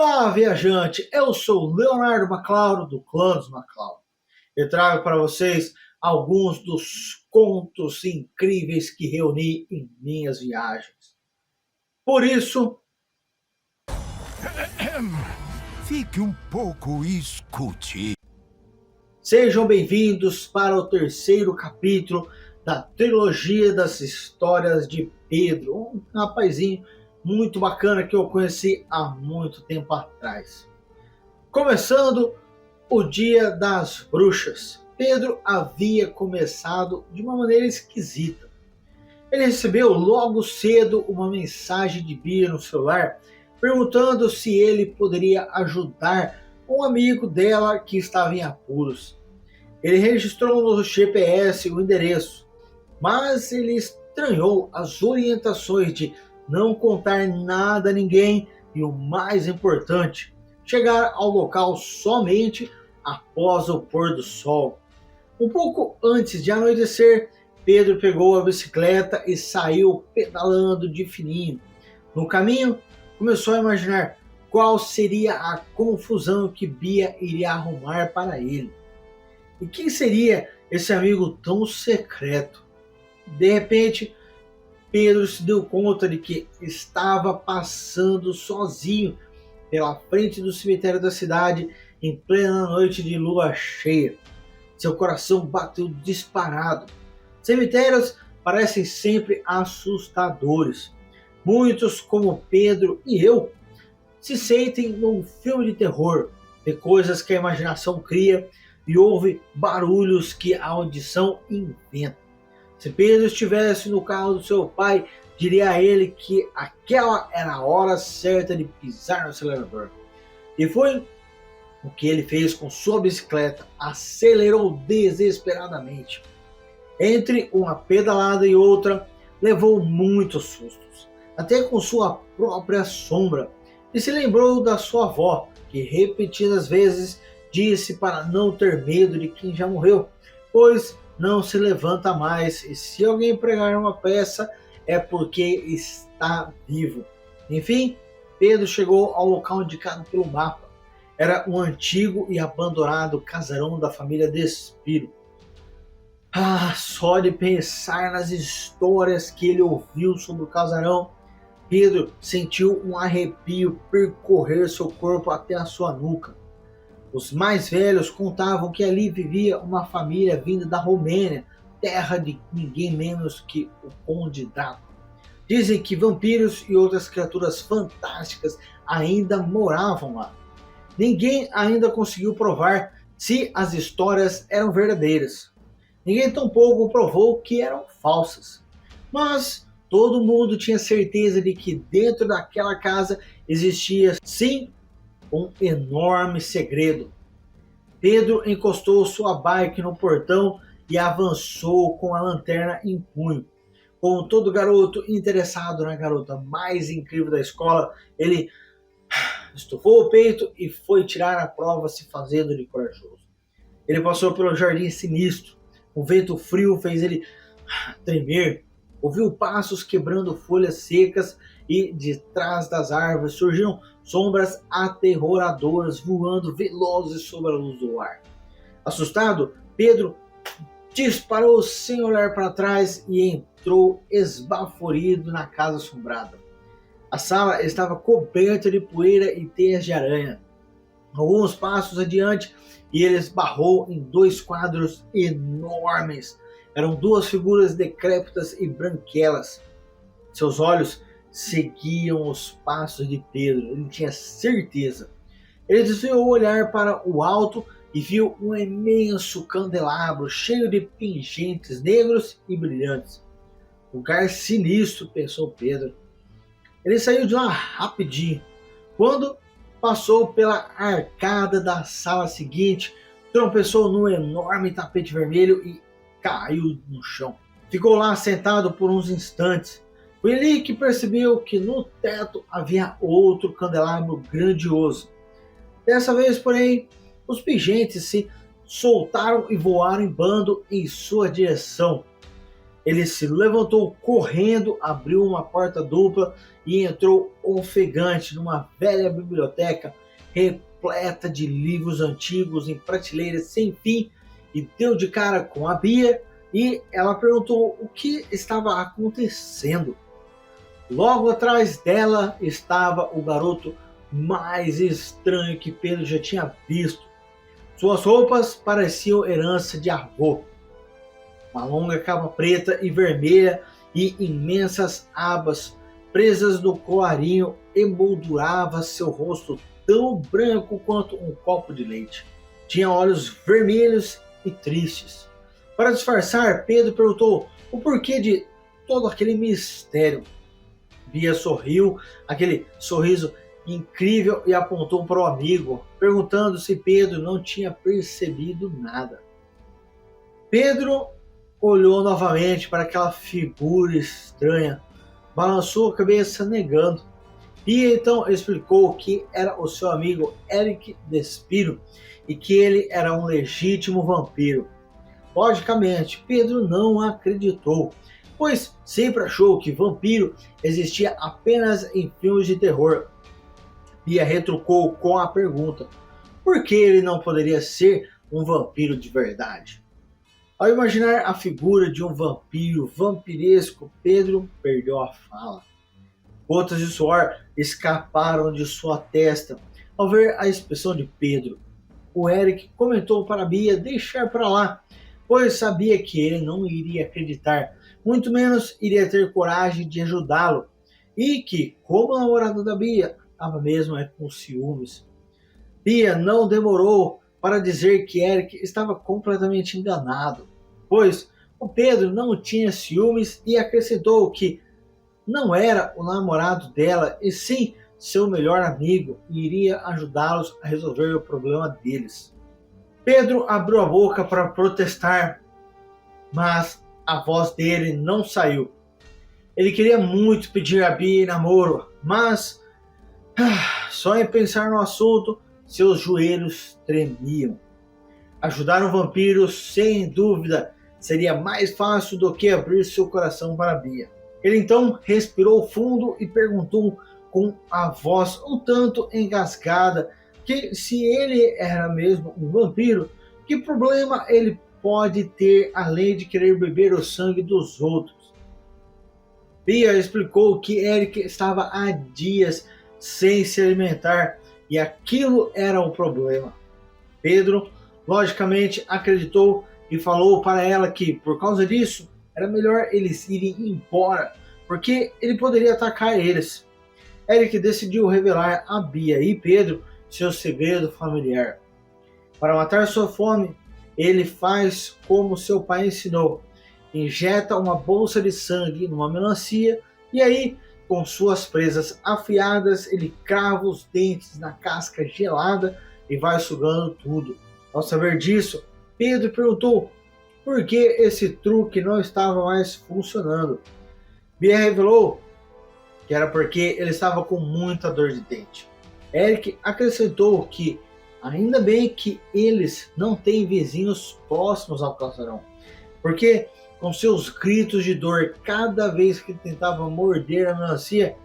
Olá, viajante! Eu sou Leonardo Maclauro, do Clã dos Maclauro. Eu trago para vocês alguns dos contos incríveis que reuni em minhas viagens. Por isso, Fique um pouco e escute. sejam bem-vindos para o terceiro capítulo da trilogia das histórias de Pedro, um rapazinho muito bacana que eu conheci há muito tempo atrás. Começando o Dia das Bruxas, Pedro havia começado de uma maneira esquisita. Ele recebeu logo cedo uma mensagem de Bia no celular perguntando se ele poderia ajudar um amigo dela que estava em apuros. Ele registrou no GPS o endereço, mas ele estranhou as orientações de não contar nada a ninguém e, o mais importante, chegar ao local somente após o pôr do sol. Um pouco antes de anoitecer, Pedro pegou a bicicleta e saiu pedalando de fininho. No caminho, começou a imaginar qual seria a confusão que Bia iria arrumar para ele. E quem seria esse amigo tão secreto? De repente, Pedro se deu conta de que estava passando sozinho pela frente do cemitério da cidade em plena noite de lua cheia. Seu coração bateu disparado. Cemitérios parecem sempre assustadores. Muitos, como Pedro e eu, se sentem num filme de terror, de coisas que a imaginação cria e ouve barulhos que a audição inventa. Se Pedro estivesse no carro do seu pai, diria a ele que aquela era a hora certa de pisar no acelerador. E foi o que ele fez com sua bicicleta, acelerou desesperadamente. Entre uma pedalada e outra, levou muitos sustos, até com sua própria sombra, e se lembrou da sua avó, que repetidas vezes disse para não ter medo de quem já morreu, pois não se levanta mais, e se alguém pregar uma peça é porque está vivo. Enfim, Pedro chegou ao local indicado pelo mapa. Era um antigo e abandonado casarão da família Despiro. Só de pensar nas histórias que ele ouviu sobre o casarão, Pedro sentiu um arrepio percorrer seu corpo até a sua nuca. Os mais velhos contavam que ali vivia uma família vinda da Romênia, terra de ninguém menos que o Conde Drácula. Dizem que vampiros e outras criaturas fantásticas ainda moravam lá. Ninguém ainda conseguiu provar se as histórias eram verdadeiras. Ninguém tampouco provou que eram falsas. Mas todo mundo tinha certeza de que dentro daquela casa existia, sim, um enorme segredo. Pedro encostou sua bike no portão e avançou com a lanterna em punho. Como todo garoto interessado na garota mais incrível da escola, ele estufou o peito e foi tirar a prova se fazendo de corajoso. Ele passou pelo jardim sinistro. O vento frio fez ele tremer. Ouviu passos quebrando folhas secas e de trás das árvores surgiram sombras aterroradoras voando velozes sobre a luz do luar. Assustado, Pedro disparou sem olhar para trás e entrou esbaforido na casa assombrada. A sala estava coberta de poeira e teias de aranha. Alguns passos adiante e ele esbarrou em dois quadros enormes. Eram duas figuras decrépitas e branquelas. Seus olhos seguiam os passos de Pedro, ele tinha certeza. Ele desviou o olhar para o alto e viu um imenso candelabro cheio de pingentes negros e brilhantes. Lugar sinistro, pensou Pedro. Ele saiu de lá rapidinho. Quando passou pela arcada da sala seguinte, tropeçou num enorme tapete vermelho e caiu no chão. Ficou lá sentado por uns instantes. Foi ali que percebeu que no teto havia outro candelabro grandioso. Dessa vez, porém, os pingentes se soltaram e voaram em bando em sua direção. Ele se levantou correndo, abriu uma porta dupla e entrou ofegante numa velha biblioteca repleta de livros antigos em prateleiras sem fim e deu de cara com a Bia e ela perguntou o que estava acontecendo. Logo atrás dela estava o garoto mais estranho que Pedro já tinha visto. Suas roupas pareciam herança de avô. Uma longa capa preta e vermelha e imensas abas presas no colarinho emoldurava seu rosto tão branco quanto um copo de leite. Tinha olhos vermelhos e tristes. Para disfarçar, Pedro perguntou o porquê de todo aquele mistério. Bia sorriu, aquele sorriso incrível, e apontou para o amigo, perguntando se Pedro não tinha percebido nada. Pedro olhou novamente para aquela figura estranha, balançou a cabeça negando. Bia então explicou que era o seu amigo Eric Despiro e que ele era um legítimo vampiro. Logicamente, Pedro não acreditou, pois sempre achou que vampiro existia apenas em filmes de terror. Bia retrucou com a pergunta: por que ele não poderia ser um vampiro de verdade? Ao imaginar a figura de um vampiro vampiresco, Pedro perdeu a fala. Gotas de suor escaparam de sua testa ao ver a expressão de Pedro. O Eric comentou para Bia deixar para lá, pois sabia que ele não iria acreditar, muito menos iria ter coragem de ajudá-lo, e que, como namorado da Bia, estava mesmo com ciúmes. Bia não demorou para dizer que Eric estava completamente enganado, pois o Pedro não tinha ciúmes e acrescentou que não era o namorado dela e sim seu melhor amigo e iria ajudá-los a resolver o problema deles. Pedro abriu a boca para protestar, mas a voz dele não saiu. Ele queria muito pedir a Bia em namoro, mas só em pensar no assunto, seus joelhos tremiam. Ajudar um vampiro, sem dúvida, seria mais fácil do que abrir seu coração para Bia. Ele então respirou fundo e perguntou com a voz um tanto engasgada que se ele era mesmo um vampiro, que problema ele pode ter além de querer beber o sangue dos outros. Bia explicou que Eric estava há dias sem se alimentar e aquilo era o problema. Pedro, logicamente, acreditou e falou para ela que, por causa disso, era melhor eles irem embora, porque ele poderia atacar eles. Eric decidiu revelar a Bia e Pedro seu segredo familiar. Para matar sua fome, ele faz como seu pai ensinou. Injeta uma bolsa de sangue numa melancia e aí, com suas presas afiadas, ele crava os dentes na casca gelada e vai sugando tudo. Ao saber disso, Pedro perguntou por que esse truque não estava mais funcionando. Bia revelou que era porque ele estava com muita dor de dente. Eric acrescentou que ainda bem que eles não têm vizinhos próximos ao casarão, porque com seus gritos de dor cada vez que tentava morder a melancia,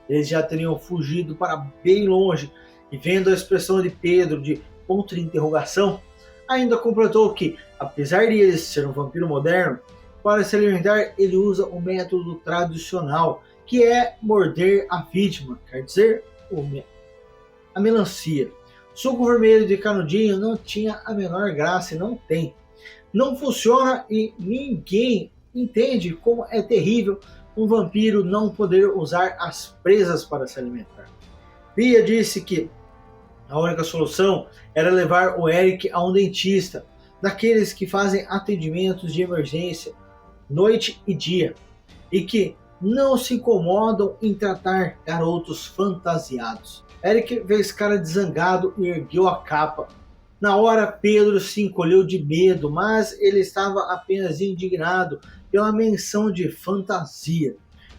eles já teriam fugido para bem longe. E vendo a expressão de Pedro de ponto de interrogação, ainda completou que, apesar de ele ser um vampiro moderno, para se alimentar ele usa o método tradicional, que é morder a vítima, quer dizer, a melancia. Suco vermelho de canudinho não tinha a menor graça e não tem. Não funciona e ninguém entende como é terrível um vampiro não poder usar as presas para se alimentar. Bia disse que a única solução era levar o Eric a um dentista, daqueles que fazem atendimentos de emergência noite e dia, e que não se incomodam em tratar garotos fantasiados. Eric fez cara de zangado e ergueu a capa. Na hora, Pedro se encolheu de medo, mas ele estava apenas indignado pela menção de fantasia.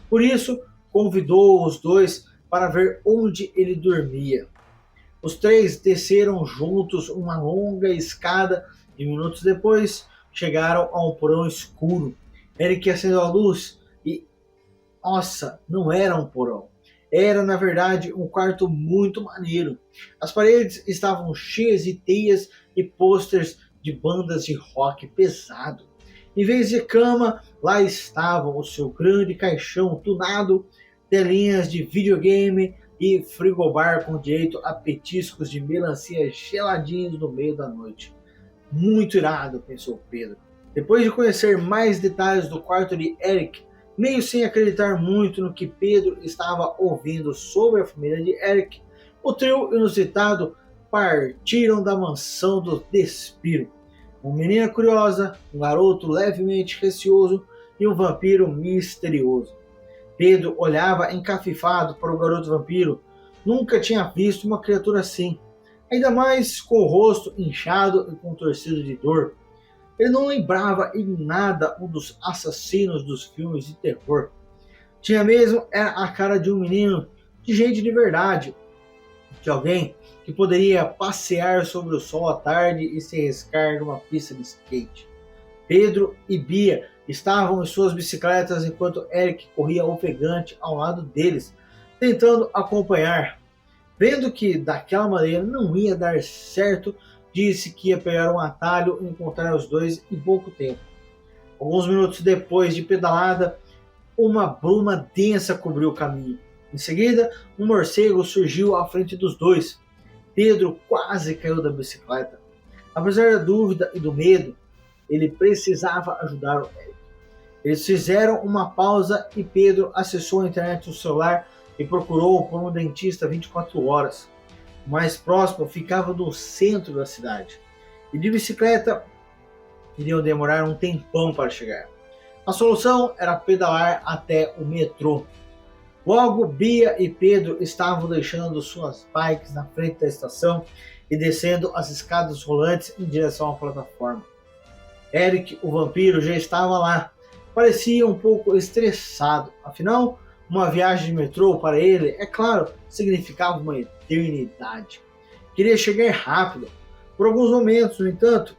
Por isso, convidou os dois para ver onde ele dormia. Os três desceram juntos uma longa escada e minutos depois chegaram a um porão escuro. Eric acendeu a luz e, nossa, não era um porão. Era, na verdade, um quarto muito maneiro. As paredes estavam cheias de teias e pôsteres de bandas de rock pesado. Em vez de cama, lá estavam o seu grande caixão tunado, telinhas de videogame e frigobar com direito a petiscos de melancia geladinhos no meio da noite. Muito irado, pensou Pedro. Depois de conhecer mais detalhes do quarto de Eric, meio sem acreditar muito no que Pedro estava ouvindo sobre a família de Eric, o trio inusitado partiram da mansão do Despiro. Uma menina curiosa, um garoto levemente receoso e um vampiro misterioso. Pedro olhava encafifado para o garoto vampiro. Nunca tinha visto uma criatura assim, ainda mais com o rosto inchado e contorcido de dor. Ele não lembrava em nada um dos assassinos dos filmes de terror. Tinha mesmo a cara de um menino, de gente de verdade, de alguém que poderia passear sobre o sol à tarde e se arriscar numa pista de skate. Pedro e Bia estavam em suas bicicletas enquanto Eric corria ofegante ao lado deles, tentando acompanhar. Vendo que daquela maneira não ia dar certo, disse que ia pegar um atalho e encontrar os dois em pouco tempo. Alguns minutos depois de pedalada, uma bruma densa cobriu o caminho. Em seguida, um morcego surgiu à frente dos dois. Pedro quase caiu da bicicleta. Apesar da dúvida e do medo, ele precisava ajudar o Eric. Eles fizeram uma pausa e Pedro acessou a internet no celular e procurou por um dentista 24 horas. O mais próximo ficava no centro da cidade. E de bicicleta iriam demorar um tempão para chegar. A solução era pedalar até o metrô. Logo, Bia e Pedro estavam deixando suas bikes na frente da estação e descendo as escadas rolantes em direção à plataforma. Eric, o vampiro, já estava lá. Parecia um pouco estressado. Afinal, uma viagem de metrô para ele, é claro, significava uma eternidade. Queria chegar rápido. Por alguns momentos, no entanto,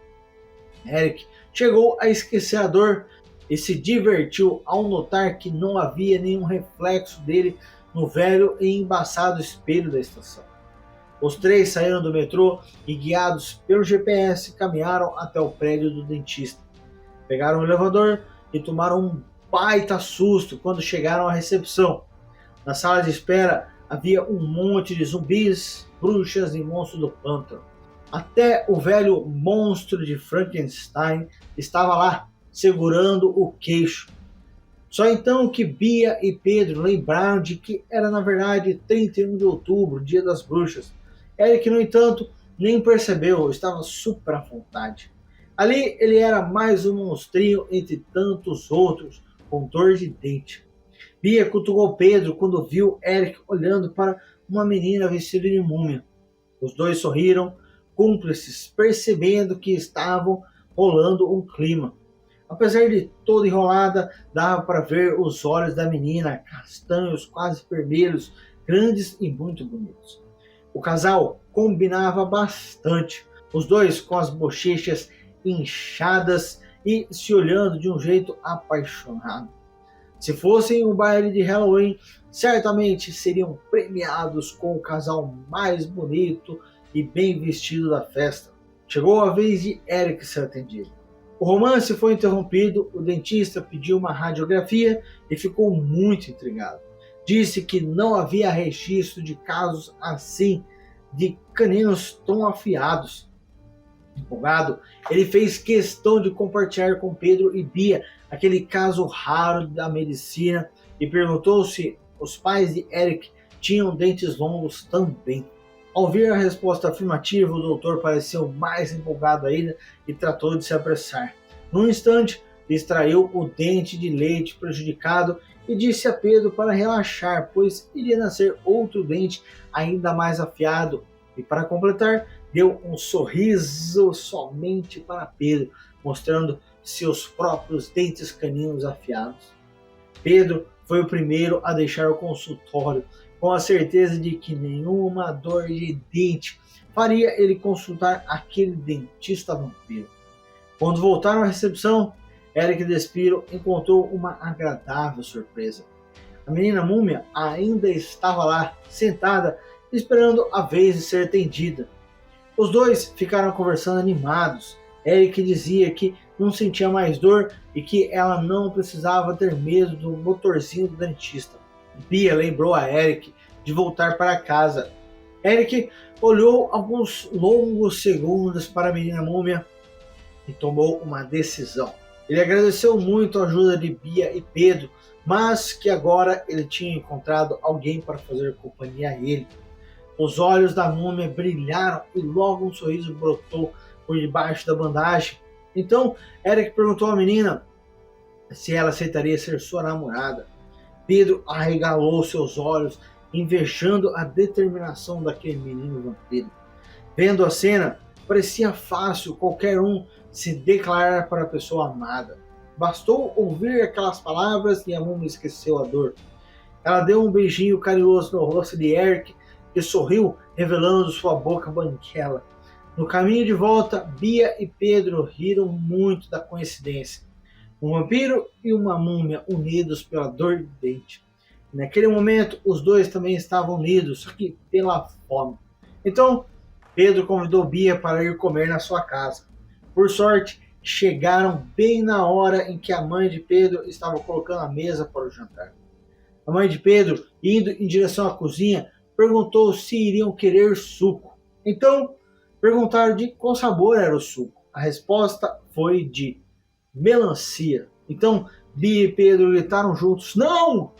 Eric chegou a esquecer a dor e se divertiu ao notar que não havia nenhum reflexo dele no velho e embaçado espelho da estação. Os três saíram do metrô e, guiados pelo GPS, caminharam até o prédio do dentista. Pegaram o elevador e tomaram um baita susto quando chegaram à recepção. Na sala de espera havia um monte de zumbis, bruxas e monstros do pântano. Até o velho monstro de Frankenstein estava lá, segurando o queixo. Só então que Bia e Pedro lembraram de que era na verdade 31 de outubro, dia das bruxas. Eric, no entanto, nem percebeu, estava super à vontade. Ali ele era mais um monstrinho entre tantos outros, com dor de dente. Bia cutucou Pedro quando viu Eric olhando para uma menina vestida de múmia. Os dois sorriram, cúmplices, percebendo que estavam rolando um clima. Apesar de toda enrolada, dava para ver os olhos da menina, castanhos, quase vermelhos, grandes e muito bonitos. O casal combinava bastante, os dois com as bochechas inchadas e se olhando de um jeito apaixonado. Se fossem um baile de Halloween, certamente seriam premiados com o casal mais bonito e bem vestido da festa. Chegou a vez de Eric ser atendido. O romance foi interrompido, o dentista pediu uma radiografia e ficou muito intrigado. Disse que não havia registro de casos assim, de caninos tão afiados. Empolgado, ele fez questão de compartilhar com Pedro e Bia aquele caso raro da medicina e perguntou se os pais de Eric tinham dentes longos também. Ao ver a resposta afirmativa, o doutor pareceu mais empolgado ainda e tratou de se apressar. Num instante, extraiu o dente de leite prejudicado e disse a Pedro para relaxar, pois iria nascer outro dente ainda mais afiado. E para completar, deu um sorriso somente para Pedro, mostrando seus próprios dentes caninos afiados. Pedro foi o primeiro a deixar o consultório, com a certeza de que nenhuma dor de dente faria ele consultar aquele dentista vampiro. Quando voltaram à recepção, Eric Despiro encontrou uma agradável surpresa. A menina múmia ainda estava lá, sentada, esperando a vez de ser atendida. Os dois ficaram conversando animados. Eric dizia que não sentia mais dor e que ela não precisava ter medo do motorzinho do dentista. Bia lembrou a Eric de voltar para casa. Eric olhou alguns longos segundos para a menina múmia e tomou uma decisão. Ele agradeceu muito a ajuda de Bia e Pedro, mas que agora ele tinha encontrado alguém para fazer companhia a ele. Os olhos da múmia brilharam e logo um sorriso brotou por debaixo da bandagem. Então Eric perguntou à menina se ela aceitaria ser sua namorada. Pedro arregalou seus olhos, invejando a determinação daquele menino vampiro. Vendo a cena, parecia fácil qualquer um se declarar para a pessoa amada. Bastou ouvir aquelas palavras e a múmia esqueceu a dor. Ela deu um beijinho carinhoso no rosto de Eric, que sorriu, revelando sua boca branquela. No caminho de volta, Bia e Pedro riram muito da coincidência. Um vampiro e uma múmia unidos pela dor de dente. Naquele momento, os dois também estavam unidos, só que pela fome. Então, Pedro convidou Bia para ir comer na sua casa. Por sorte, chegaram bem na hora em que a mãe de Pedro estava colocando a mesa para o jantar. A mãe de Pedro, indo em direção à cozinha, perguntou se iriam querer suco. Então, perguntaram de qual sabor era o suco. A resposta foi de melancia. Então, Bia e Pedro gritaram juntos, não!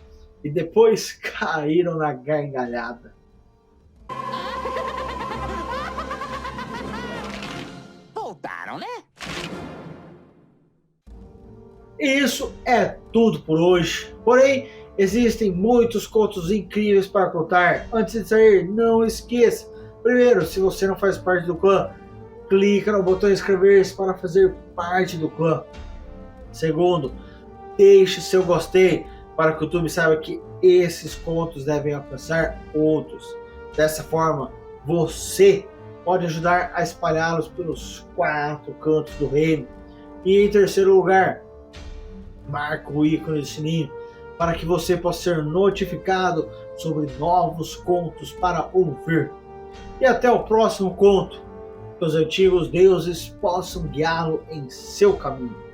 E depois caíram na gargalhada. Voltaram, né? E isso é tudo por hoje. Porém, existem muitos contos incríveis para contar. Antes de sair, não esqueça. Primeiro, se você não faz parte do clã, clica no botão inscrever-se para fazer parte do clã. Segundo, deixe seu gostei para que o YouTube saiba que esses contos devem alcançar outros. Dessa forma, você pode ajudar a espalhá-los pelos 4 cantos do reino. E em terceiro lugar, marque o ícone do sininho para que você possa ser notificado sobre novos contos para ouvir. E até o próximo conto, que os antigos deuses possam guiá-lo em seu caminho.